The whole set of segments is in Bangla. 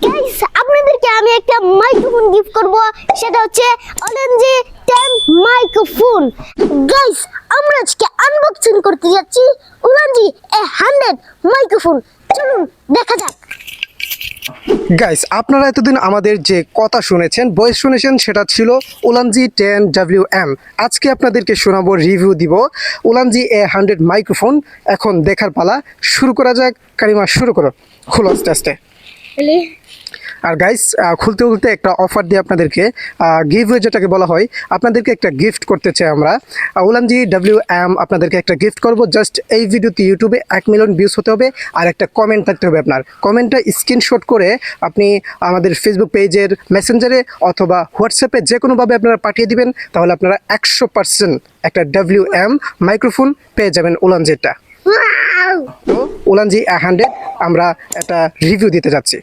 গাইস আপনাদেরকে আমি একটা মাইক্রোফোন গিফট করব, সেটা হচ্ছে অলএনজি 10 মাইক্রোফোন। গাইস আমরা আজকে আনবক্সিং করতে যাচ্ছি অলএনজি 100 মাইক্রোফোন। চলুন দেখা যাক। গাইস আপনারা এতদিন আমাদের যে কথা শুনেছেন, ভয়েস শুনেছেন, সেটা ছিল ওলানজি 10WM। আজকে আপনাদেরকে শোনাবো, রিভিউ দিব ওলানজি 100 মাইক্রোফোন। এখন দেখার পালা, শুরু করা যাক। কারিমা শুরু করো, খুলো আস্তে আস্তে। আর গাইস খুলতে খুলতে একটা অফার দিয়ে আপনাদেরকে গিভওয়ে যেটাকে বলা হয়, আপনাদেরকে একটা গিফট করতে চাই আমরা। ওলানজি WM আপনাদেরকে একটা গিফট করব। জাস্ট এই ভিডিওতে ইউটিউবে 1 মিলিয়ন ভিউজ হতে হবে আর একটা কমেন্ট থাকতে হবে। আপনার কমেন্টটা স্ক্রিনশট করে আপনি আমাদের ফেসবুক পেজের মেসেঞ্জারে অথবা হোয়াটসঅ্যাপে যে কোনোভাবে আপনারা পাঠিয়ে দিবেন, তাহলে আপনারা 100% একটা WM মাইক্রোফোন পেয়ে যাবেন ওলানজিটা। তো ওলানজি 100 আমরা একটা রিভিউ দিতে যাচ্ছি।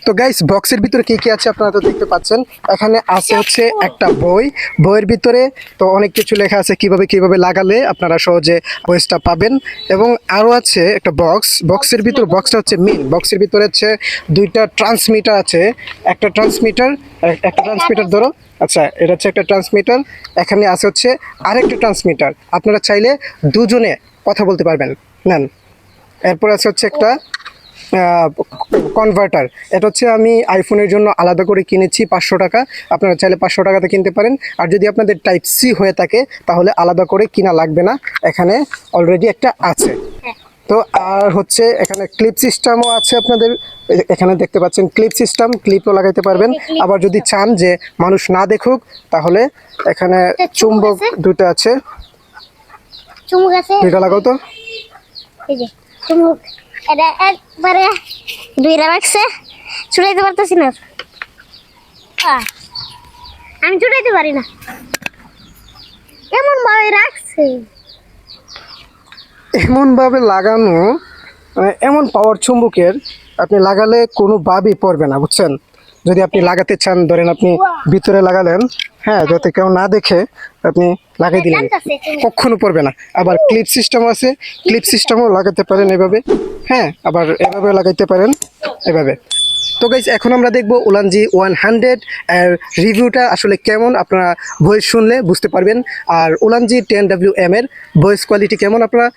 তো গাইস বক্সের ভিতরে কি কি আছে আপনারা তো দেখতে পাচ্ছেন। এখানে আছে হচ্ছে একটা বইয়ের ভিতরে তো অনেক কিছু লেখা আছে, কিভাবে লাগালে আপনারা সহজে ভয়েসটা পাবেন। এবং আরও আছে একটা বক্সের ভিতরে, বক্সটা হচ্ছে মেইন। বক্সের ভিতরে হচ্ছে দুইটা ট্রান্সমিটার আছে। একটা ট্রান্সমিটার ধরো, আচ্ছা এটা হচ্ছে একটা ট্রান্সমিটার। এখানে আছে হচ্ছে আরেকটা ট্রান্সমিটার, আপনারা চাইলে দুজনে কথা বলতে পারবেন। নেন, এরপর আছে হচ্ছে একটা কনভার্টার। এটা হচ্ছে আমি আইফোনের জন্য আলাদা করে কিনেছি 500 টাকা। আপনারা চাইলে 500 টাকাতে কিনতে পারেন। আর যদি আপনাদের টাইপ সি হয়ে থাকে তাহলে আলাদা করে কিনা লাগবে না, এখানে অলরেডি একটা আছে। তো আর হচ্ছে এখানে ক্লিপ সিস্টেমও আছে। আপনাদের এখানে দেখতে পাচ্ছেন ক্লিপ সিস্টেম, ক্লিপও লাগাইতে পারবেন। আবার যদি চান যে মানুষ না দেখুক, তাহলে এখানে চুম্বক দুটো আছে। দুইটা লাগাও তো। এই যে চুম্বক, এটা একবারে দুইটা রাখছে, ছুটাইতে পারতেছি না। আমি ছুটাইতে পারি না, এমন ভাবে রাখছে, এমন ভাবে লাগানো, এমন পাওয়ার চুম্বকের, আপনি লাগালে কোনোভাবেই পড়বে না, বুঝছেন। যদি আপনি লাগাতে চান, ধরেন আপনি ভিতরে লাগালেন, হ্যাঁ, যাতে কেউ না দেখে আপনি লাগাই দিলেন, কখনো পড়বে না। আবার ক্লিপ সিস্টেম আছে, ক্লিপ সিস্টেমও লাগাতে পারেন এভাবে, হ্যাঁ, আবার এভাবে লাগাইতে পারেন, এভাবে। তো গাইস এখন আমরা দেখবো ওলানজি 100 এর রিভিউটা আসলে কেমন, আপনারা ভয়েস শুনলে বুঝতে পারবেন। আর ওলানজি 10WM এর ভয়েস কোয়ালিটি কেমন আপনারা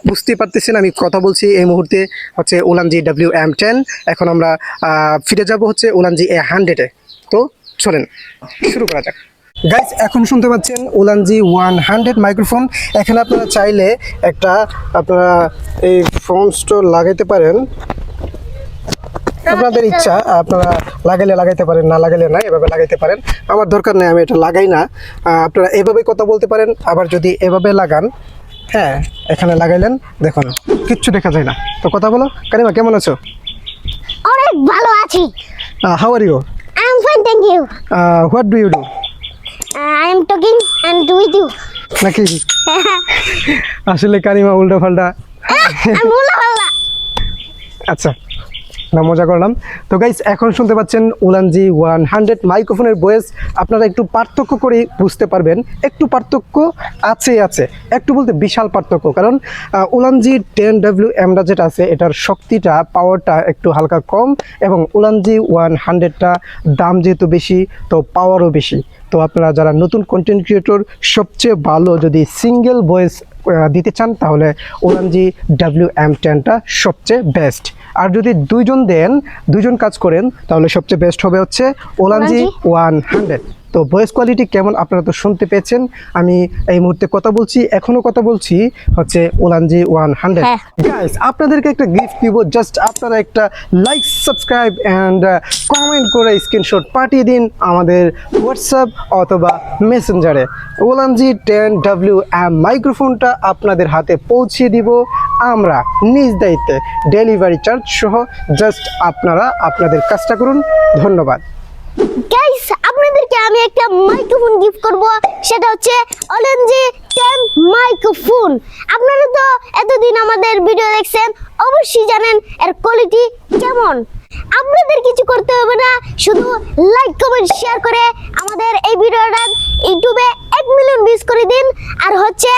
বুঝতে পারতেছেন। আমি কথা বলছি এই মুহূর্তে হচ্ছে ওলানজি WM10। এখন আমরা ফিরে যাব হচ্ছে ওলানজি 100-এ। তো চলেন শুরু করা যাক। গাইস এখন শুনতে পাচ্ছেন ওলানজি 100 মাইক্রোফোন। এখানে আপনারা চাইলে একটা আপনারা এই ফোন স্টোর লাগাইতে পারেন, আপনাদের ইচ্ছা, আপনারা লাগাইলে লাগাইতে পারেন, না লাগাইলে না, এভাবে লাগাইতে পারেন। আমার দরকার নেই, আমি এটা লাগাই না। আপনারা এভাবে কথা বলতে পারেন। আবার যদি এভাবে লাগান, হ্যাঁ, এখানে লাগাইলেন, দেখুন কিচ্ছু দেখা যায় না। তো কথা বলো, কারিমা কেমন আছো? অনেক ভালো আছি। How are you? I am fine, thank you. What do you do? I am talking and with you. নাকি আসলে কারিমা উল্টা পাল্টা। আমি বলা ভালো। আচ্ছা, না, মজা করলাম। তো গাইস এখন শুনতে পাচ্ছেন ওলানজি 100 মাইক্রোফোনের ভয়েস। আপনারা একটু পার্থক্য করে বুঝতে পারবেন, একটু পার্থক্য আছে, একটু বলতে বিশাল পার্থক্য। কারণ ওলানজি 10WMটা যেটা আছে, এটার শক্তিটা, পাওয়ারটা একটু হালকা কম, এবং ওলানজি 100টা দাম যেহেতু বেশি, তো পাওয়ারও বেশি। তো আপনারা যারা নতুন কন্টেন্ট ক্রিয়েটর, সবচেয়ে ভালো যদি সিঙ্গেল ভয়েস দিতে চান, তাহলে ওলানজি WM10টা সবচেয়ে বেস্ট। আর যদি দুইজন কাজ করেন, তাহলে সবচেয়ে বেস্ট হবে হচ্ছে ওলানজি 100। তো ভয়েস কোয়ালিটি কেমন আপনারা তো শুনতে পেয়েছেন। আমি এই মুহূর্তে কথা বলছি, এখনো কথা বলছি হচ্ছে ওলানজি 100। গাইস আপনাদেরকে একটা গিফট দিব। জাস্ট আপনারা একটা লাইক, সাবস্ক্রাইব অ্যান্ড কমেন্ট করে স্ক্রিনশট পাঠিয়ে দিন আমাদের হোয়াটসঅ্যাপ অথবা মেসেঞ্জারে। ওলানজি 10WM মাইক্রোফোনটা আপনাদের হাতে পৌঁছে দিব আমরা নিজ দায়িত্বে, ডেলিভারি চার্জ সহ। জাস্ট আপনারা আপনাদের কাজটা করুন। ধন্যবাদ। গাইস আপনাদেরকে আমি একটা মাইক্রোফোন গিফট করব, সেটা হচ্ছে অলএনজি 10 মাইক্রোফোন। আপনারা তো এতদিন আমাদের ভিডিও দেখছেন, অবশ্যই জানেন এর কোয়ালিটি কেমন। আপনাদের কিছু করতে হবে না, শুধু লাইক, কমেন্ট, শেয়ার করে আমাদের এই ভিডিওটা ইউটিউবে 1 মিলিয়ন ভিউজ করে দিন। আর হচ্ছে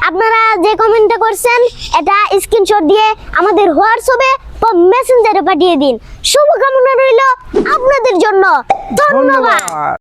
আপনারা যে কমেন্টটা করছেন, এটা স্ক্রিনশট দিয়ে আমাদের হোয়াটসঅ্যাপে বা মেসেঞ্জারে পাঠিয়ে দিন। শুভকামনা রইল। ধন্যবাদ।